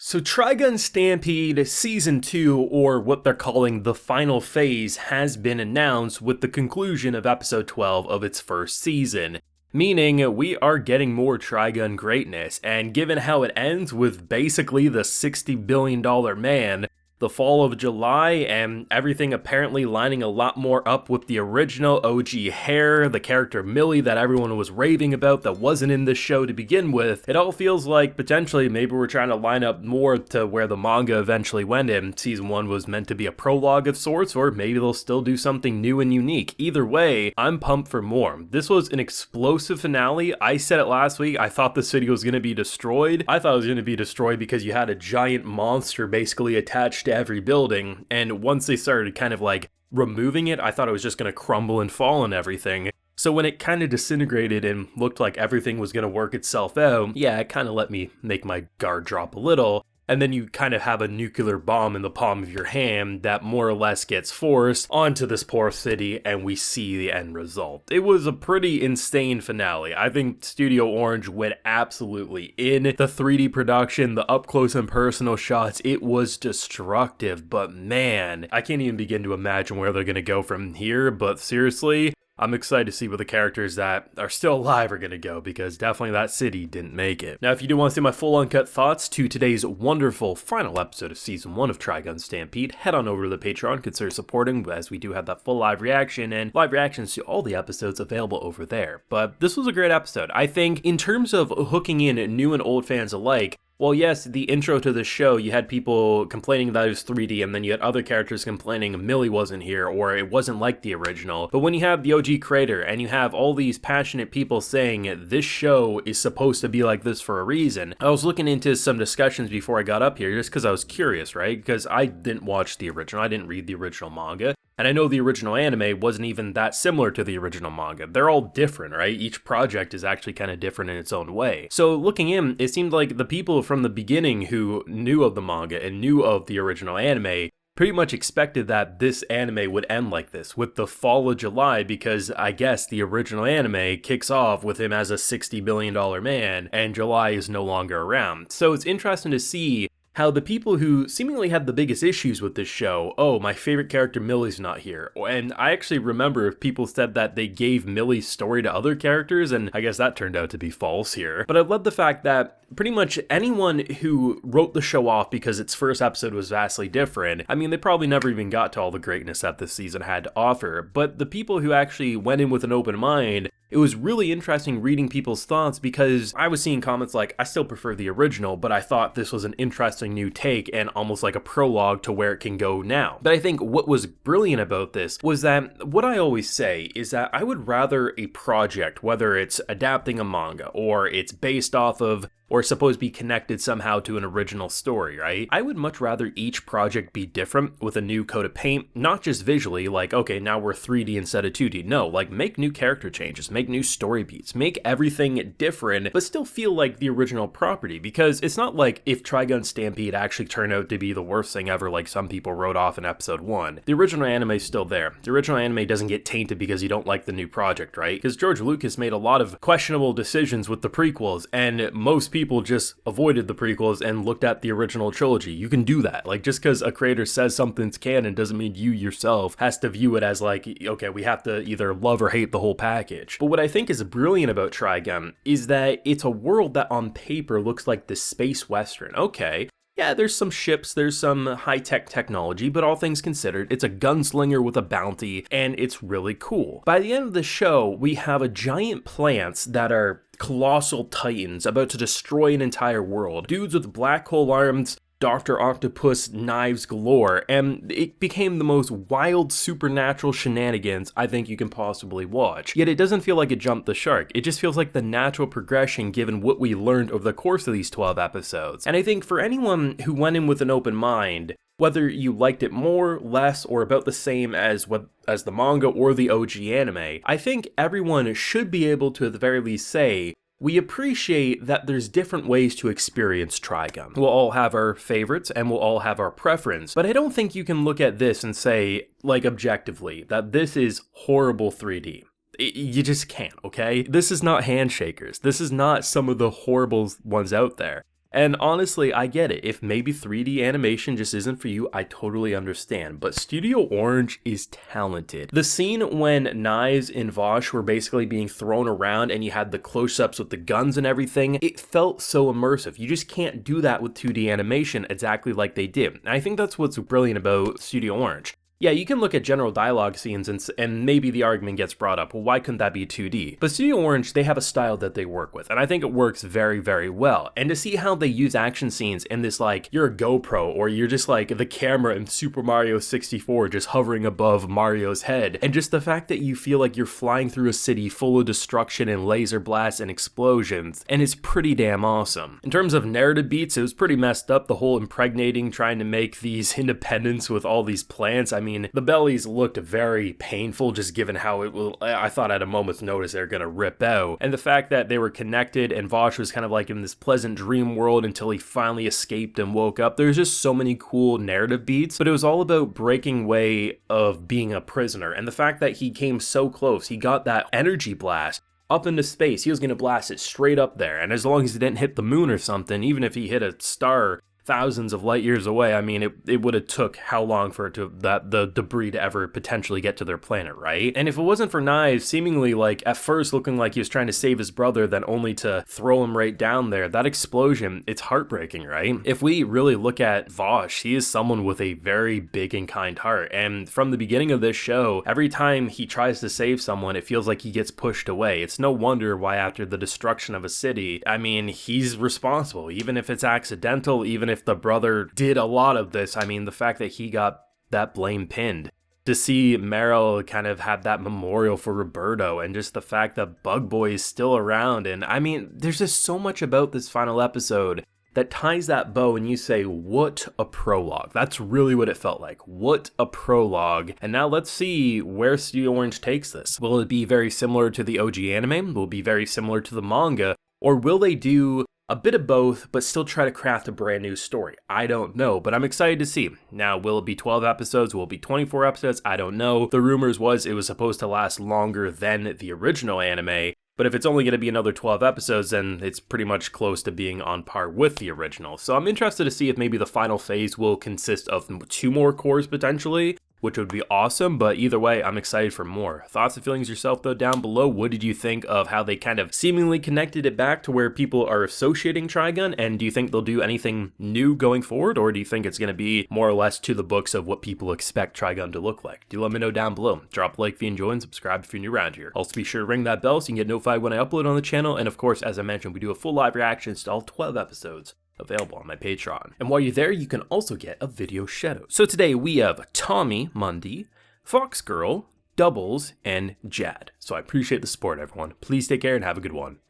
So Trigun Stampede Season 2, or what they're calling the final phase, has been announced with the conclusion of episode 12 of its first season. Meaning, we are getting more Trigun greatness, and given how it ends with basically the $60 billion man, the fall of July, and everything apparently lining a lot more up with the original OG hair, the character Millie that everyone was raving about that wasn't in this show to begin with, it all feels like potentially maybe we're trying to line up more to where the manga eventually went in. Season 1 was meant to be a prologue of sorts, or maybe they'll still do something new and unique. Either way, I'm pumped for more. This was an explosive finale. I said it last week, I thought this video was going to be destroyed. I thought it was going to be destroyed because you had a giant monster basically attached to every building, and once they started kind of like removing it, I thought it was just going to crumble and fall and everything. So when it kind of disintegrated and looked like everything was going to work itself out, yeah, it kind of let me make my guard drop a little. And then you kind of have a nuclear bomb in the palm of your hand that more or less gets forced onto this poor city, and we see the end result. It was a pretty insane finale. I think Studio Orange went absolutely in. The 3D production, the up close and personal shots, it was destructive, but man, I can't even begin to imagine where they're gonna go from here, but seriously, I'm excited to see where the characters that are still alive are going to go, because definitely that city didn't make it. Now, if you do want to see my full uncut thoughts to today's wonderful final episode of Season 1 of Trigun Stampede, head on over to the Patreon, consider supporting, as we do have that full live reaction and live reactions to all the episodes available over there. But this was a great episode. I think in terms of hooking in new and old fans alike, well, yes, the intro to the show, you had people complaining that it was 3D, and then you had other characters complaining Millie wasn't here, or it wasn't like the original. But when you have the OG creator, and you have all these passionate people saying this show is supposed to be like this for a reason, I was looking into some discussions before I got up here, just because I was curious, right? Because I didn't watch the original, I didn't read the original manga. And I know the original anime wasn't even that similar to the original manga. They're all different, right? Each project is actually kind of different in its own way. So looking in, it seemed like the people from the beginning who knew of the manga and knew of the original anime pretty much expected that this anime would end like this, with the fall of July, because I guess the original anime kicks off with him as a $60 billion man, and July is no longer around. So it's interesting to see how the people who seemingly had the biggest issues with this show, oh, my favorite character Millie's not here. And I actually remember people said that they gave Millie's story to other characters, and I guess that turned out to be false here. But I love the fact that pretty much anyone who wrote the show off because its first episode was vastly different, I mean, they probably never even got to all the greatness that this season had to offer. But the people who actually went in with an open mind, it was really interesting reading people's thoughts, because I was seeing comments like, I still prefer the original, but I thought this was an interesting new take and almost like a prologue to where it can go now. But I think what was brilliant about this was that what I always say is that I would rather a project, whether it's adapting a manga or it's based off of or supposed to be connected somehow to an original story, right? I would much rather each project be different with a new coat of paint, not just visually, like, okay, now we're 3D instead of 2D. No, like, make new character changes, make new story beats, make everything different, but still feel like the original property, because it's not like if Trigun Stampede actually turned out to be the worst thing ever, like some people wrote off in episode 1. The original anime is still there. The original anime doesn't get tainted because you don't like the new project, right? Because George Lucas made a lot of questionable decisions with the prequels, and most people just avoided the prequels and looked at the original trilogy. You can do that. Like, just because a creator says something's canon doesn't mean you yourself has to view it as like, okay, we have to either love or hate the whole package. But what I think is brilliant about Trigun is that it's a world that on paper looks like the space western. Okay, yeah, there's some ships, there's some high-tech technology, but all things considered, it's a gunslinger with a bounty, and it's really cool. By the end of the show, we have a giant plants that are colossal titans about to destroy an entire world. Dudes with black hole arms, Dr. Octopus knives galore, and it became the most wild supernatural shenanigans I think you can possibly watch. Yet it doesn't feel like it jumped the shark, it just feels like the natural progression given what we learned over the course of these 12 episodes. And I think for anyone who went in with an open mind, whether you liked it more, less, or about the same as the manga or the OG anime, I think everyone should be able to at the very least say, we appreciate that there's different ways to experience Trigun. We'll all have our favorites and we'll all have our preference, but I don't think you can look at this and say, like objectively, that this is horrible 3D. You just can't, okay? This is not Handshakers. This is not some of the horrible ones out there. And honestly, I get it. If maybe 3D animation just isn't for you, I totally understand. But Studio Orange is talented. The scene when Knives and Vosh were basically being thrown around and you had the close-ups with the guns and everything, it felt so immersive. You just can't do that with 2D animation exactly like they did. And I think that's what's brilliant about Studio Orange. Yeah, you can look at general dialogue scenes and maybe the argument gets brought up, well, why couldn't that be 2D? But Studio Orange, they have a style that they work with, and I think it works very, very well. And to see how they use action scenes in this, like, you're a GoPro, or you're just like the camera in Super Mario 64 just hovering above Mario's head, and just the fact that you feel like you're flying through a city full of destruction and laser blasts and explosions, and it's pretty damn awesome. In terms of narrative beats, it was pretty messed up, the whole impregnating, trying to make these independents with all these plants. I mean, the bellies looked very painful just given how it will. I thought at a moment's notice they're gonna rip out. And the fact that they were connected and Vosh was kind of like in this pleasant dream world until he finally escaped and woke up. There's just so many cool narrative beats, but it was all about breaking away of being a prisoner. And the fact that he came so close, he got that energy blast up into space. He was gonna blast it straight up there. And as long as it didn't hit the moon or something, even if he hit a star thousands of light years away, I mean, it would have took how long for it to, the debris to ever potentially get to their planet, right? And if it wasn't for Knives seemingly like at first looking like he was trying to save his brother, then only to throw him right down there, that explosion, it's heartbreaking, right? If we really look at Vosh, he is someone with a very big and kind heart. And from the beginning of this show, every time he tries to save someone, it feels like he gets pushed away. It's no wonder why after the destruction of a city, I mean, he's responsible, even if it's accidental, even if the brother did a lot of this. I mean, the fact that he got that blame pinned. To see Meryl kind of have that memorial for Roberto, and just the fact that Bug Boy is still around. And I mean, there's just so much about this final episode that ties that bow, and you say, what a prologue. That's really what it felt like. What a prologue. And now let's see where Studio Orange takes this. Will it be very similar to the OG anime? Will it be very similar to the manga? Or will they do a bit of both, but still try to craft a brand new story? I don't know, but I'm excited to see. Now, will it be 12 episodes? Will it be 24 episodes? I don't know. The rumors was it was supposed to last longer than the original anime, but if it's only going to be another 12 episodes, then it's pretty much close to being on par with the original. So I'm interested to see if maybe the final phase will consist of 2 more cores potentially, which would be awesome, but either way, I'm excited for more. Thoughts and feelings yourself though down below. What did you think of how they kind of seemingly connected it back to where people are associating Trigun, and do you think they'll do anything new going forward, or do you think it's going to be more or less to the books of what people expect Trigun to look like? Do let me know down below. Drop a like if you enjoy and subscribe if you're new around here. Also be sure to ring that bell so you can get notified when I upload on the channel, and of course, as I mentioned, we do a full live reactions to all 12 episodes available on my Patreon. And while you're there, you can also get a video shoutout. So today we have Tommy Mundy, Fox Girl, Doubles, and Jad. So I appreciate the support, everyone. Please take care and have a good one.